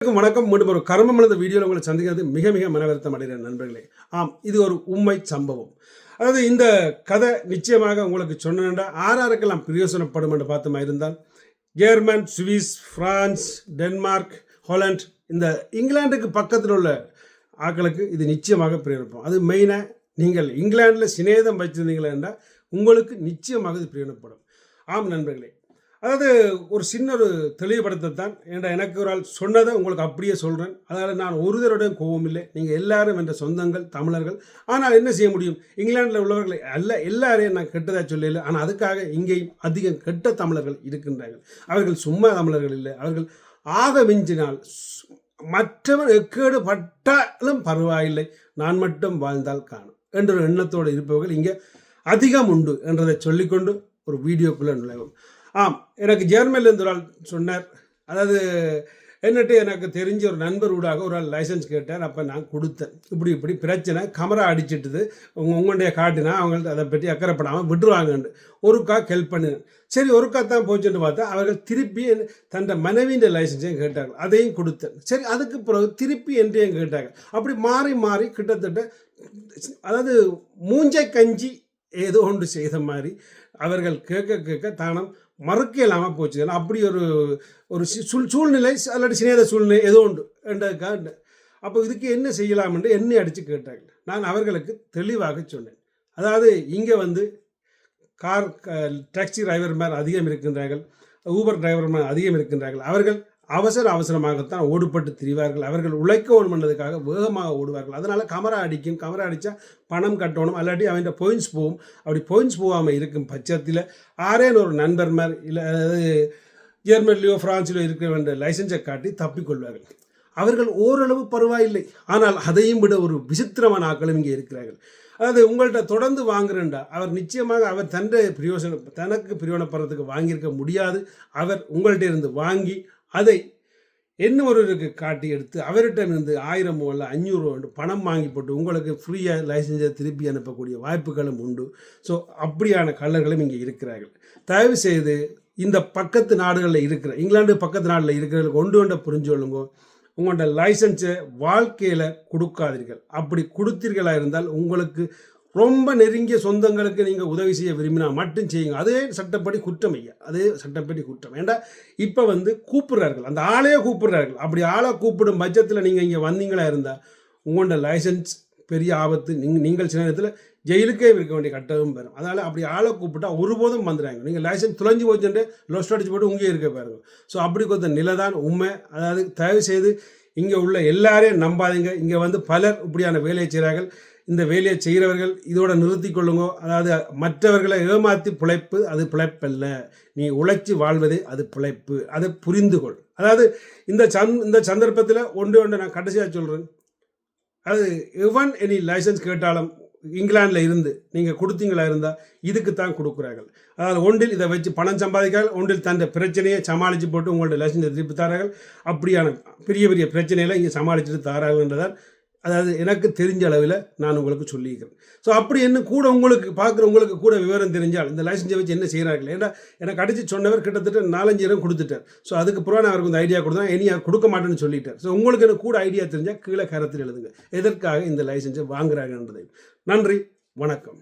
வணக்கம். மீண்டும் ஒரு கர்மமலர்ந்த வீடியோவில் உங்களை சந்திக்கிறது மிக மிக மனவருத்தம் அடைகிற நண்பர்களே. ஆம், இது ஒரு உண்மை சம்பவம். அதாவது இந்த கதை நிச்சயமாக உங்களுக்கு சொன்னா ஆறாருக்கெல்லாம் பிரயோசனப்படும் என்று பார்த்தமா இருந்தால் German, Swiss, France, Denmark, Holland, இந்த இங்கிலாந்துக்கு பக்கத்தில் உள்ள ஆட்களுக்கு இது நிச்சயமாக பிரயோஜனப்படும். அது மெயினாக நீங்கள் இங்கிலாந்தில் சிநேதம் வச்சிருந்தீங்களா என்றால் உங்களுக்கு நிச்சயமாக இது பிரயோஜனப்படும். ஆம் நண்பர்களே, அதாவது ஒரு சின்ன ஒரு தெளிவுபடுத்தத்தான் ஏன்டா எனக்கு ஒரு ஆள் சொன்னதை உங்களுக்கு அப்படியே சொல்கிறேன். அதனால் நான் ஒருவருடைய கோபம் இல்லை. நீங்கள் எல்லாரும் என்ற சொந்தங்கள் தமிழர்கள். ஆனால் என்ன செய்ய முடியும், இங்கிலாந்தில் உள்ளவர்களை எல்லாரையும் நான் கெட்டதாக சொல்லல. ஆனால் அதுக்காக இங்கேயும் அதிகம் கெட்ட தமிழர்கள் இருக்கின்றார்கள். அவர்கள் சும்மா தமிழர்கள் இல்லை. அவர்கள் ஆக மிஞ்சினால் மற்றவர் எக்கேடு பட்டாலும் பரவாயில்லை, நான் மட்டும் வாழ்ந்தால் காணும் என்ற ஒரு எண்ணத்தோடு இருப்பவர்கள் இங்கே அதிகம் உண்டு என்றதை சொல்லிக்கொண்டு ஒரு வீடியோக்குள்ளே நுழைவோம். ஆம், எனக்கு ஜெர்மனிலேருந்து ஒரு ஆள் சொன்னார். அதாவது என்னட்டு எனக்கு தெரிஞ்ச ஒரு நண்பர் ஊடாக ஒரு ஆள் லைசன்ஸ் கேட்டார். அப்போ நான் கொடுத்தேன். இப்படி பிரச்சனை, கமரா அடிச்சிட்டுது, உங்களுடைய காட்டினா அவங்கள்ட்ட அதை பற்றி அக்கறைப்படாமல் விட்டுருவாங்கன்னு ஒருக்கா ஹெல்ப் பண்ணினேன். சரி, ஒருக்கா தான் போச்சுன்னு பார்த்தா அவர்கள் திருப்பி தன் மனைவியின் லைசன்ஸையும் கேட்டார்கள். அதையும் கொடுத்தேன். சரி, அதுக்கு பிறகு திருப்பி என்றையும் கேட்டாங்க. அப்படி மாறி மாறி கிட்டத்தட்ட அதாவது மூஞ்சை கஞ்சி ஏதோ ஒன்று செய்த மாதிரி அவர்கள் கேட்க தானம் மறுக்க இல்லாமல் போச்சு. ஏன்னா அப்படி ஒரு சூழ்நிலை அல்லாட்டி சிநேத சூழ்நிலை ஏதோ உண்டு என்றதுக்காக. அப்போ இதுக்கு என்ன செய்யலாம் என்று என்னை அடித்து கேட்டாங்க. நான் அவர்களுக்கு தெளிவாக சொன்னேன். அதாவது இங்கே டாக்ஸி டிரைவர் மேல் அதிகம் இருக்கின்றார்கள், ஊபர் டிரைவர் மேல் அதிகம் இருக்கின்றார்கள். அவர்கள் அவசரமாகத்தான் ஓடுபட்டு திரிவார்கள். அவர்கள் உழைக்க வேணும் என்பதற்காக வேகமாக ஓடுவார்கள். அதனால் கமரா அடித்தா பணம் கட்டணும், அல்லாட்டி அவன் பாயிண்ட்ஸ் போகும். அப்படி பாயிண்ட்ஸ் போகாமல் இருக்கும் பட்சத்தில் ஆரேன்னு ஒரு நண்பர் மாதிரி இல்லை, அதாவது ஜெர்மனிலையோ பிரான்சிலோ இருக்க வேண்டிய லைசன்ஸை காட்டி தப்பிக்கொள்வார்கள். அவர்கள் ஓரளவு பரவாயில்லை. ஆனால் அதையும் விட ஒரு விசித்திரமான ஆட்களும் இங்கே இருக்கிறார்கள். அதாவது உங்கள்கிட்ட தொடர்ந்து வாங்குறேன்டா அவர் நிச்சயமாக அவர் தனக்கு பிரயோஜனப்படுறதுக்கு வாங்கியிருக்க முடியாது. அவர் உங்கள்கிட்ட இருந்து வாங்கி அதை இன்னொருவருக்கு காட்டி எடுத்து அவர்கிட்ட இருந்து 1000 இல்லை 500 பணம் வாங்கி போட்டு உங்களுக்கு ஃப்ரீயாக லைசன்ஸை திருப்பி அனுப்பக்கூடிய வாய்ப்புகளும் உண்டு. ஸோ அப்படியான கள்ளர்களும் இங்கே இருக்கிறார்கள். தயவு செய்து இந்த பக்கத்து நாடுகளில் இருக்கிற இங்கிலாந்து பக்கத்து நாட்டில் இருக்கிறவங்களுக்கு ஒன்று புரிஞ்சு கொள்ளுங்க. உங்களோட லைசன்ஸை வாழ்க்கையில் கொடுக்காதீர்கள். அப்படி கொடுத்தீர்களாக இருந்தால் உங்களுக்கு ரொம்ப நெருங்கிய சொந்தங்களுக்கு நீங்கள் உதவி செய்ய விரும்பினா மட்டும் செய்யுங்க. அதே சட்டப்படி குற்றம் ஐயா, அதே சட்டப்படி குற்றம். ஏண்டா இப்போ கூப்பிடுறார்கள், அந்த ஆளையே கூப்பிடுறார்கள். அப்படி ஆளை கூப்பிடும் பட்சத்தில் நீங்கள் இங்கே வந்தீங்களா இருந்தால் உங்களோட லைசன்ஸ் பெரிய ஆபத்து. நீங்கள் சில நேரத்தில் ஜெயிலுக்கே இருக்க வேண்டிய கட்டவும் பெறும். அதனால் அப்படி ஆளை கூப்பிட்டா ஒருபோதும் வந்துடுறாங்க. நீங்கள் லைசன்ஸ் தொலைஞ்சி போச்சுட்டு லொஸ்ட் அடிச்சு போட்டு உங்கே இருக்க பாருங்க. ஸோ அப்படி கொஞ்சம் நிலைதான் உண்மை. அதாவது தயவு செய்து இங்கே உள்ள எல்லாரையும் நம்பாதீங்க. இங்கே பலர் இப்படியான வேலையை செய்கிறார்கள். இந்த வேலையை செய்கிறவர்கள் இதோட நிறுத்தி கொள்ளுங்க. அதாவது மற்றவர்களை ஏமாற்றி பிழைப்பு அது பிழைப்பல்ல. நீ உழைச்சி வாழ்வதே அது பிழைப்பு. அதை புரிந்து கொள். அதாவது இந்த சந்தர்ப்பத்தில் ஒன்று நான் கடைசியாக சொல்கிறேன். அது எவன் எனி லைசன்ஸ் கேட்டாலும் இங்கிலாந்தில் இருந்து நீங்கள் கொடுத்தீங்களா இருந்தால் இதுக்கு தான் கொடுக்குறார்கள். அதாவது ஒன்றில் இதை வச்சு பணம் சம்பாதிக்கிறார்கள், ஒன்றில் தன் பிரச்சனையை சமாளித்து போட்டு உங்களோட லைசன்ஸை திருப்பி தாரார்கள். அப்படியான பெரிய பெரிய பிரச்சனைகளை இங்கே சமாளிச்சுட்டு தாரார்கள் என்றதால் அதாவது எனக்கு தெரிஞ்ச அளவில் நான் உங்களுக்கு சொல்லியிருக்கிறேன். ஸோ அப்படி என்ன கூட உங்களுக்கு பார்க்குறவங்களுக்கு கூட விவரம் தெரிஞ்சால் இந்த லைசன்ஸை வச்சு என்ன செய்கிறார்கள். ஏன்னா எனக்கு அடித்து சொன்னவர் கிட்டத்தட்ட 4-5 இடம் கொடுத்துட்டார். ஸோ அதுக்கு பிறகு நான் அவருக்கு இந்த ஐடியா கொடுத்தா இனி அவர் கொடுக்க மாட்டேன்னு சொல்லிட்டார். ஸோ உங்களுக்கு எனக்கு கூட ஐடியா தெரிஞ்சால் கீழே கருத்தில் எழுதுங்க எதற்காக இந்த லைசன்ஸை வாங்குறாங்கன்றதை. நன்றி, வணக்கம்.